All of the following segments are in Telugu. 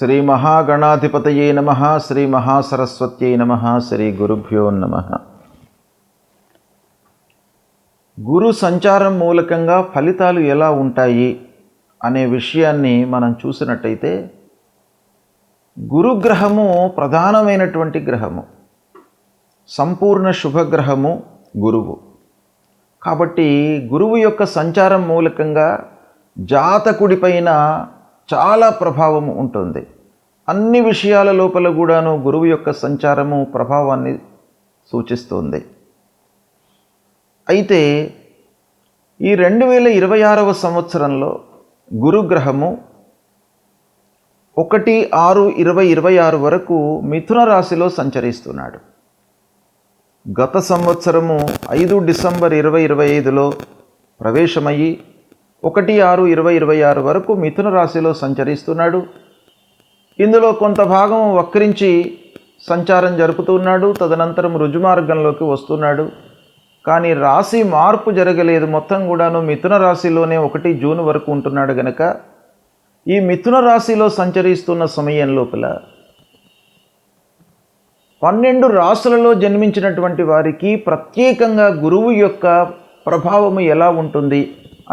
శ్రీ మహాగణాధిపతయే నమః. శ్రీ మహాసరస్వత్యై నమః. శ్రీ గురుభ్యో నమః. గురు సంచారం మూలకంగా ఫలితాలు ఎలా ఉంటాయి అనే విషయాన్ని మనం చూసినట్టయితే, గురుగ్రహము ప్రధానమైనటువంటి గ్రహము, సంపూర్ణ శుభగ్రహము గురువు. కాబట్టి గురువు యొక్క సంచారం మూలకంగా జాతకుడిపైన చాలా ప్రభావము ఉంటుంది. అన్ని విషయాల లోపల కూడాను గురువు యొక్క సంచారము ప్రభావాన్ని సూచిస్తుంది. అయితే ఈ 2026వ సంవత్సరంలో గురుగ్రహము 1/6/2026 వరకు మిథున రాశిలో సంచరిస్తున్నాడు. గత సంవత్సరము 5 డిసెంబర్ 2025లో ప్రవేశమయ్యి 1/6/2026 వరకు మిథున రాశిలో సంచరిస్తున్నాడు. ఇందులో కొంత భాగం వక్రించి సంచారం జరుపుతున్నాడు, తదనంతరం రుజుమార్గంలోకి వస్తున్నాడు. కానీ రాశి మార్పు జరగలేదు, మొత్తం కూడాను మిథున రాశిలోనే 1 జూన్ వరకు ఉంటున్నాడు. గనక ఈ మిథున రాశిలో సంచరిస్తున్న సమయం లోపల 12 రాశులలో జన్మించినటువంటి వారికి ప్రత్యేకంగా గురువు యొక్క ప్రభావము ఎలా ఉంటుంది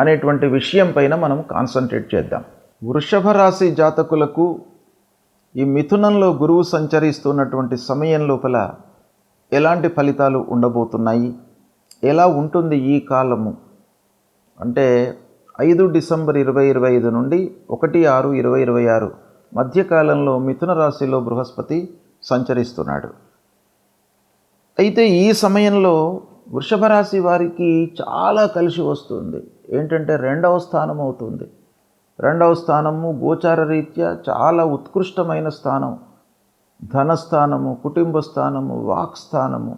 అనేటువంటి విషయం పైన మనం కాన్సన్ట్రేట్ చేద్దాం. వృషభ రాశి జాతకులకు ఈ మిథునంలో గురువు సంచరిస్తున్నటువంటి సమయం లోపల ఎలాంటి ఫలితాలు ఉండబోతున్నాయి, ఎలా ఉంటుంది ఈ కాలము అంటే 5 డిసెంబర్ 2025 నుండి 1/6/2026 మధ్యకాలంలో మిథున రాశిలో బృహస్పతి సంచరిస్తున్నాడు. అయితే ఈ సమయంలో వృషభ రాశి వారికి చాలా కలిసి వస్తుంది. ఏంటంటే 2వ స్థానం అవుతుంది. 2వ స్థానము గోచార రీత్యా చాలా ఉత్కృష్టమైన స్థానం, ధనస్థానము, కుటుంబ స్థానము, వాక్ స్థానము.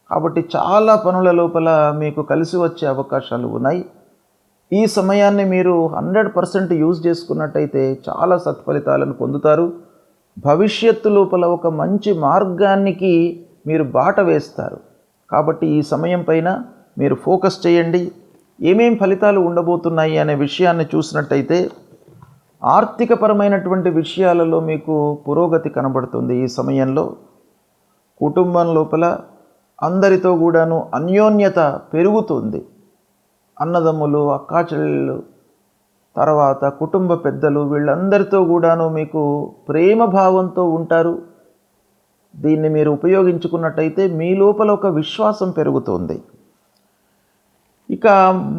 కాబట్టి చాలా పనుల లోపల మీకు కలిసి వచ్చే అవకాశాలు ఉన్నాయి. ఈ సమయాన్ని మీరు 100% యూజ్ చేసుకున్నట్టయితే చాలా సత్ఫలితాలను పొందుతారు. భవిష్యత్తు లోపల ఒక మంచి మార్గానికి మీరు బాట వేస్తారు. కాబట్టి ఈ సమయం పైన మీరు ఫోకస్ చేయండి. ఏమేం ఫలితాలు ఉండబోతున్నాయి అనే విషయాన్ని చూసినట్టయితే, ఆర్థికపరమైనటువంటి విషయాలలో మీకు పురోగతి కనబడుతుంది. ఈ సమయంలో కుటుంబం లోపల అందరితో కూడాను అన్యోన్యత పెరుగుతుంది. అన్నదమ్ములు, అక్కాచెల్లెళ్ళు, తర్వాత కుటుంబ పెద్దలు, వీళ్ళందరితో కూడాను మీకు ప్రేమ భావంతో ఉంటారు. దీన్ని మీరు ఉపయోగించుకున్నట్టయితే మీ లోపల ఒక విశ్వాసం పెరుగుతుంది. ఇక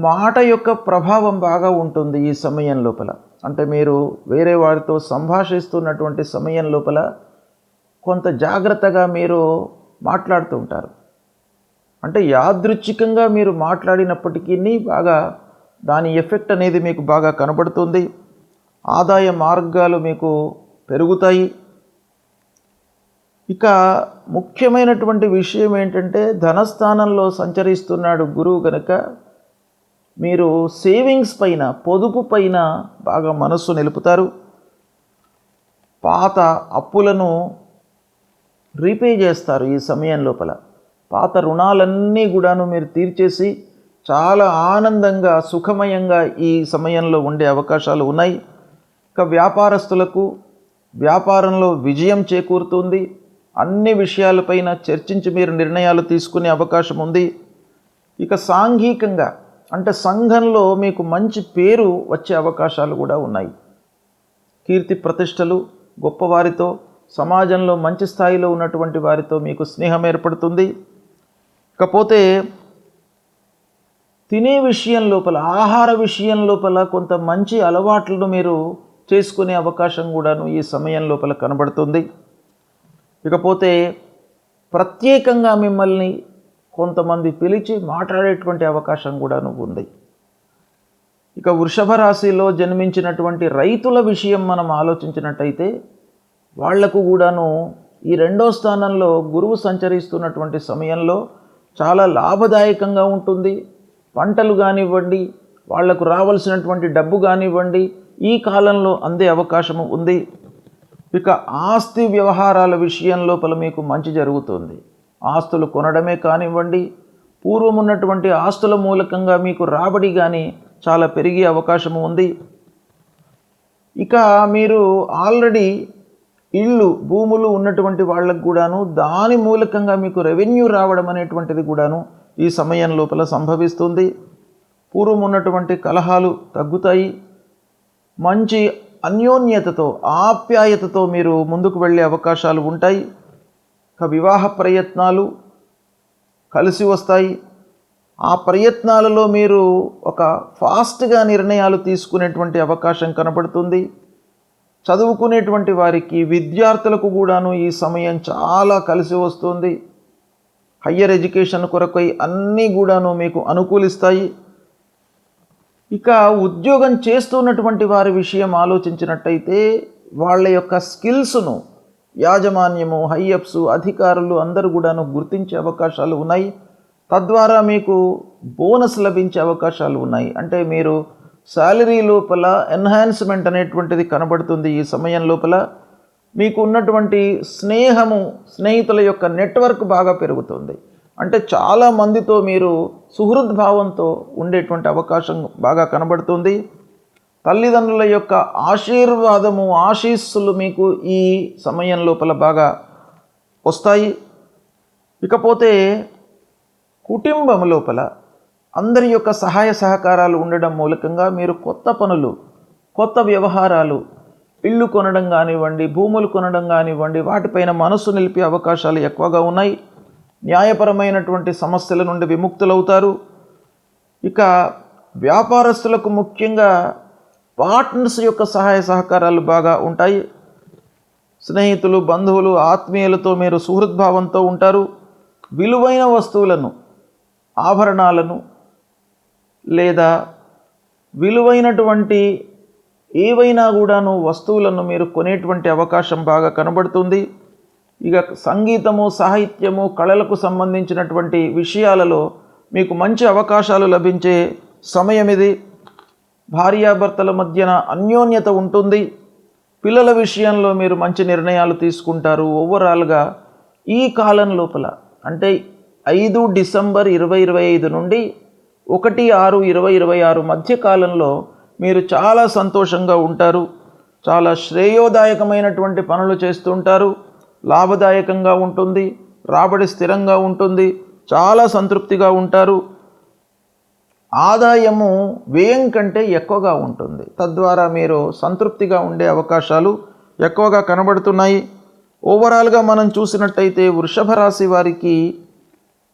మాట యొక్క ప్రభావం బాగా ఉంటుంది ఈ సమయం లోపల. అంటే మీరు వేరే వారితో సంభాషిస్తున్నటువంటి సమయం లోపల కొంత జాగ్రత్తగా మీరు మాట్లాడుతూ ఉంటారు. అంటే యాదృచ్ఛికంగా మీరు మాట్లాడినప్పటికీ బాగా దాని ఎఫెక్ట్ అనేది మీకు బాగా కనబడుతుంది. ఆదాయ మార్గాలు మీకు పెరుగుతాయి. ఇక ముఖ్యమైనటువంటి విషయం ఏంటంటే, ధనస్థానంలో సంచరిస్తున్నాడు గురువు. గనక మీరు సేవింగ్స్ పైన, పొదుపు పైన బాగా మనస్సు నిలుపుతారు. పాత అప్పులను రీపే చేస్తారు. ఈ సమయం లోపల పాత రుణాలన్నీ కూడాను మీరు తీర్చేసి చాలా ఆనందంగా, సుఖమయంగా ఈ సమయంలో ఉండే అవకాశాలు ఉన్నాయి. ఇక వ్యాపారస్తులకు వ్యాపారంలో విజయం చేకూరుతుంది. అన్ని విషయాలపైన చర్చించి మీరు నిర్ణయాలు తీసుకునే అవకాశం ఉంది. ఇక సాంఘికంగా అంటే సంఘంలో మీకు మంచి పేరు వచ్చే అవకాశాలు కూడా ఉన్నాయి. కీర్తి ప్రతిష్టలు, గొప్పవారితో, సమాజంలో మంచి స్థాయిలో ఉన్నటువంటి వారితో మీకు స్నేహం ఏర్పడుతుంది. ఇకపోతే తినే విషయం లోపల, ఆహార విషయం లోపల కొంత మంచి అలవాట్లను మీరు చేసుకునే అవకాశం కూడాను ఈ సమయం లోపల కనబడుతుంది. ఇకపోతే ప్రత్యేకంగా మిమ్మల్ని కొంతమంది పిలిచి మాట్లాడేటువంటి అవకాశం కూడాను ఉంది. ఇక వృషభ రాశిలో జన్మించినటువంటి రైతుల విషయం మనం ఆలోచించినట్టయితే, వాళ్లకు కూడాను ఈ 2వ స్థానంలో గురువు సంచరిస్తున్నటువంటి సమయంలో చాలా లాభదాయకంగా ఉంటుంది. పంటలు కానివ్వండి, వాళ్లకు రావాల్సినటువంటి డబ్బు కానివ్వండి, ఈ కాలంలో అందే అవకాశము ఉంది. ఇక ఆస్తి వ్యవహారాల విషయం లోపల మీకు మంచి జరుగుతుంది. ఆస్తులు కొనడమే కానివ్వండి, పూర్వం ఉన్నటువంటి ఆస్తుల మూలకంగా మీకు రాబడి కానీ చాలా పెరిగే అవకాశము ఉంది. ఇక మీరు ఆల్రెడీ ఇళ్ళు భూములు ఉన్నటువంటి వాళ్ళకు కూడాను దాని మూలకంగా మీకు రెవెన్యూ రావడం అనేటువంటిది కూడాను ఈ సమయం లోపల సంభవిస్తుంది. పూర్వం ఉన్నటువంటి కలహాలు తగ్గుతాయి. మంచి అన్యోన్యతతో ఆప్యాయతతో మీరు ముందుకు వెళ్ళే అవకాశాలు ఉంటాయి. వివాహ ప్రయత్నాలు కలిసి వస్తాయి. ఆ ప్రయత్నాలలో మీరు ఒక ఫాస్ట్గా నిర్ణయాలు తీసుకునేటువంటి అవకాశం కనబడుతుంది. చదువుకునేటువంటి వారికి విద్యార్థులకు కూడాను ఈ సమయం చాలా కలిసి వస్తుంది. హయ్యర్ ఎడ్యుకేషన్ కొరకై అన్నీ కూడాను మీకు అనుకూలిస్తాయి. ఇక ఉద్యోగం చేస్తున్నటువంటి వారి విషయం ఆలోచించినట్టయితే వాళ్ళ యొక్క స్కిల్స్ను యాజమాన్యము, హైయప్స్, అధికారులు అందరూ కూడాను గుర్తించే అవకాశాలు ఉన్నాయి. తద్వారా మీకు బోనస్ లభించే అవకాశాలు ఉన్నాయి. అంటే మీరు శాలరీ లోపల ఎన్హాన్స్మెంట్ అనేటువంటిది కనబడుతుంది. ఈ సమయం లోపల మీకు ఉన్నటువంటి స్నేహితుల యొక్క నెట్వర్క్ బాగా పెరుగుతుంది. అంటే చాలా మందితో మీరు సుహృద్భావంతో ఉండేటువంటి అవకాశం బాగా కనబడుతుంది. తల్లిదండ్రుల యొక్క ఆశీర్వాదము, ఆశీస్సులు మీకు ఈ సమయం లోపల బాగా వస్తాయి. ఇకపోతే కుటుంబం లోపల అందరి యొక్క సహాయ సహకారాలు ఉండడం మూలకంగా మీరు కొత్త పనులు, కొత్త వ్యవహారాలు, ఇళ్ళు కొనడం కానివ్వండి, భూములు కొనడం కానివ్వండి, వాటిపైన మనసు నిలిపే అవకాశాలు ఎక్కువగా ఉన్నాయి. న్యాయపరమైనటువంటి సమస్యల నుండి విముక్తులవుతారు. ఇక వ్యాపారస్తులకు ముఖ్యంగా పార్ట్నర్స్ యొక్క సహాయ సహకారాలు బాగా ఉంటాయి. స్నేహితులు, బంధువులు, ఆత్మీయులతో మీరు సుహృద్భావంతో ఉంటారు. విలువైన వస్తువులను, ఆభరణాలను లేదా విలువైనటువంటి ఏవైనా కూడాను వస్తువులను మీరు కొనేటువంటి అవకాశం బాగా కనబడుతుంది. ఇక సంగీతము, సాహిత్యము, కళలకు సంబంధించినటువంటి విషయాలలో మీకు మంచి అవకాశాలు లభించే సమయం ఇది. భార్యాభర్తల మధ్యన అన్యోన్యత ఉంటుంది. పిల్లల విషయంలో మీరు మంచి నిర్ణయాలు తీసుకుంటారు. ఓవరాల్గా ఈ కాలం లోపల అంటే 5 డిసెంబర్ 2025 నుండి 1/6/2026 మధ్య కాలంలో మీరు చాలా సంతోషంగా ఉంటారు. చాలా శ్రేయోదాయకమైనటువంటి పనులు చేస్తుంటారు. లాభదాయకంగా ఉంటుంది. రాబడి స్థిరంగా ఉంటుంది. చాలా సంతృప్తిగా ఉంటారు. ఆదాయము వ్యయం కంటే ఎక్కువగా ఉంటుంది. తద్వారా మీరు సంతృప్తిగా ఉండే అవకాశాలు ఎక్కువగా కనబడుతున్నాయి. ఓవరాల్గా మనం చూసినట్టయితే వృషభ రాశి వారికి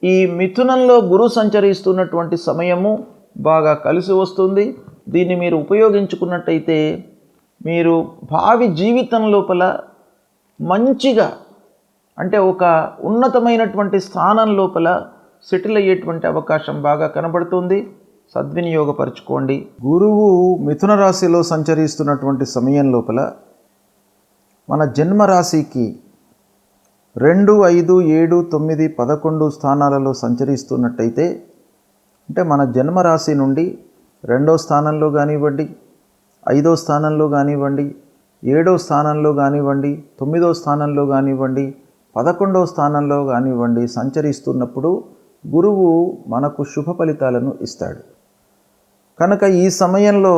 ఈ మిథునంలో గురువు సంచరిస్తున్నటువంటి సమయము బాగా కలిసి వస్తుంది. దీన్ని మీరు ఉపయోగించుకున్నట్టయితే మీరు భావి జీవితం లోపల మంచిగా, అంటే ఒక ఉన్నతమైనటువంటి స్థానం లోపల సెటిల్ అయ్యేటువంటి అవకాశం బాగా కనబడుతుంది. సద్వినియోగపరచుకోండి. గురువు మిథున రాశిలో సంచరిస్తున్నటువంటి సమయం లోపల మన జన్మరాశికి 2, 5, 7, 9, 11 స్థానాలలో సంచరిస్తున్నట్టయితే, అంటే మన జన్మరాశి నుండి 2వ స్థానంలో కానివ్వండి, 5వ స్థానంలో కానివ్వండి, 7వ స్థానంలో కానివ్వండి, 9వ స్థానంలో కానివ్వండి, 11వ స్థానంలో కానివ్వండి సంచరిస్తున్నప్పుడు గురువు మనకు శుభ ఫలితాలను ఇస్తాడు. కనుక ఈ సమయంలో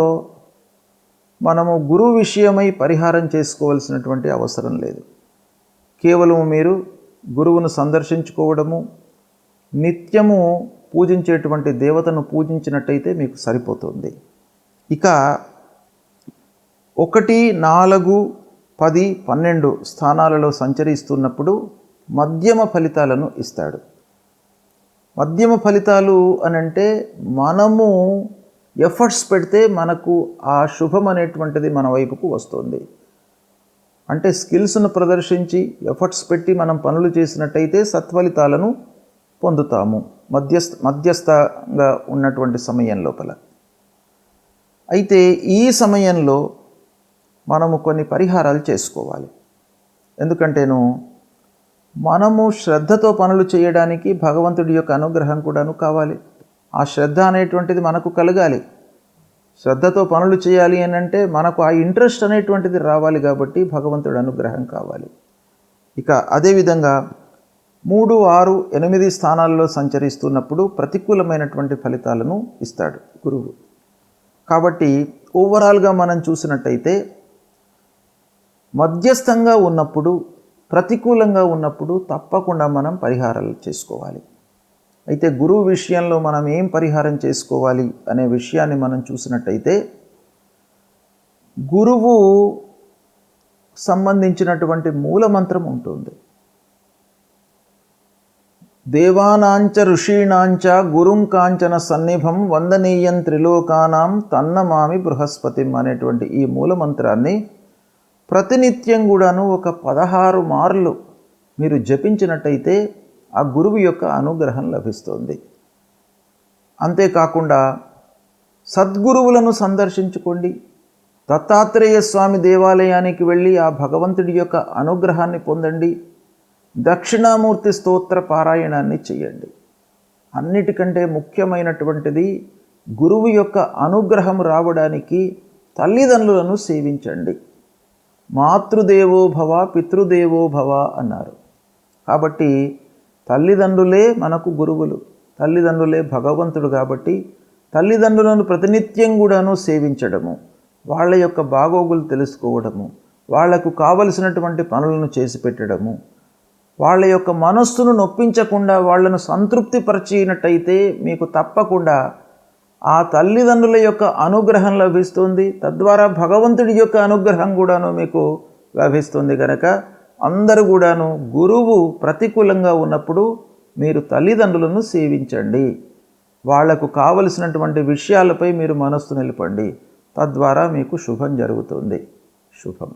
మనము గురువు విషయమై పరిహారం చేసుకోవాల్సినటువంటి అవసరం లేదు. కేవలం మీరు గురువును సందర్శించుకోవడము, నిత్యము పూజించేటువంటి దేవతను పూజించినట్టయితే మీకు సరిపోతుంది. ఇక 1, 4, 10, 12 స్థానాలలో సంచరిస్తున్నప్పుడు మధ్యమ ఫలితాలను ఇస్తాడు. మధ్యమ ఫలితాలు అనంటే మనము ఎఫర్ట్స్ పెడితే మనకు ఆ శుభం అనేటువంటిది మన వైపుకు వస్తుంది. అంటే స్కిల్స్ను ప్రదర్శించి ఎఫర్ట్స్ పెట్టి మనం పనులు చేసినట్టయితే సత్ఫలితాలను పొందుతాము మధ్యస్థంగా ఉన్నటువంటి సమయం లోపల. అయితే ఈ సమయంలో మనము కొన్ని పరిహారాలు చేసుకోవాలి. ఎందుకంటేను మనము శ్రద్ధతో పనులు చేయడానికి భగవంతుడి యొక్క అనుగ్రహం కూడాను కావాలి. ఆ శ్రద్ధ అనేటువంటిది మనకు కలగాలి. శ్రద్ధతో పనులు చేయాలి అని అంటే మనకు ఆ ఇంట్రెస్ట్ అనేటువంటిది రావాలి. కాబట్టి భగవంతుడి అనుగ్రహం కావాలి. ఇక అదేవిధంగా 3, 6, 8 స్థానాల్లో సంచరిస్తున్నప్పుడు ప్రతికూలమైనటువంటి ఫలితాలను ఇస్తాడు గురువు. కాబట్టి ఓవరాల్గా మనం చూసినట్టయితే మధ్యస్థంగా ఉన్నప్పుడు, ప్రతికూలంగా ఉన్నప్పుడు తప్పకుండా మనం పరిహారాలు చేసుకోవాలి. అయితే గురువు విషయంలో మనం ఏం పరిహారం చేసుకోవాలి అనే విషయాన్ని మనం చూసినట్టయితే, గురువు సంబంధించినటువంటి మూలమంత్రం ఉంటుంది. దేవానాంచ ఋషీణాంచ గురుం కాంచన సన్నిభం వందనీయం త్రిలోకానాం తన్నమామి బృహస్పతిం అనేటువంటి ఈ మూలమంత్రాన్ని ప్రతినిత్యం కూడాను ఒక 16 మార్లు మీరు జపించినట్టయితే ఆ గురువు యొక్క అనుగ్రహం లభిస్తుంది. అంతేకాకుండా సద్గురువులను సందర్శించుకోండి. దత్తాత్రేయ స్వామి దేవాలయానికి వెళ్ళి ఆ భగవంతుడి యొక్క అనుగ్రహాన్ని పొందండి. దక్షిణామూర్తి స్తోత్ర పారాయణాన్ని చేయండి. అన్నిటికంటే ముఖ్యమైనటువంటిది గురువు యొక్క అనుగ్రహం రావడానికి తల్లిదండ్రులను సేవించండి. మాతృదేవో భవ పితృదేవో భవ అన్నారు. కాబట్టి తల్లిదండ్రులే మనకు గురువులు, తల్లిదండ్రులే భగవంతుడు. కాబట్టి తల్లిదండ్రులను ప్రతినిత్యం కూడాను సేవించడము, వాళ్ళ యొక్క బాగోగులు తెలుసుకోవడము, వాళ్లకు కావలసినటువంటి పనులను చేసి పెట్టడము, వాళ్ళ యొక్క మనస్సును నొప్పించకుండా వాళ్ళను సంతృప్తిపరిచినట్టయితే మీకు తప్పకుండా ఆ తల్లిదండ్రుల యొక్క అనుగ్రహం లభిస్తుంది. తద్వారా భగవంతుడి యొక్క అనుగ్రహం కూడాను మీకు లభిస్తుంది. కనుక అందరూ కూడాను గురువు ప్రతికూలంగా ఉన్నప్పుడు మీరు తల్లిదండ్రులను సేవించండి. వాళ్లకు కావలసినటువంటి విషయాలపై మీరు మనస్సు నిలపండి. తద్వారా మీకు శుభం జరుగుతుంది. శుభం.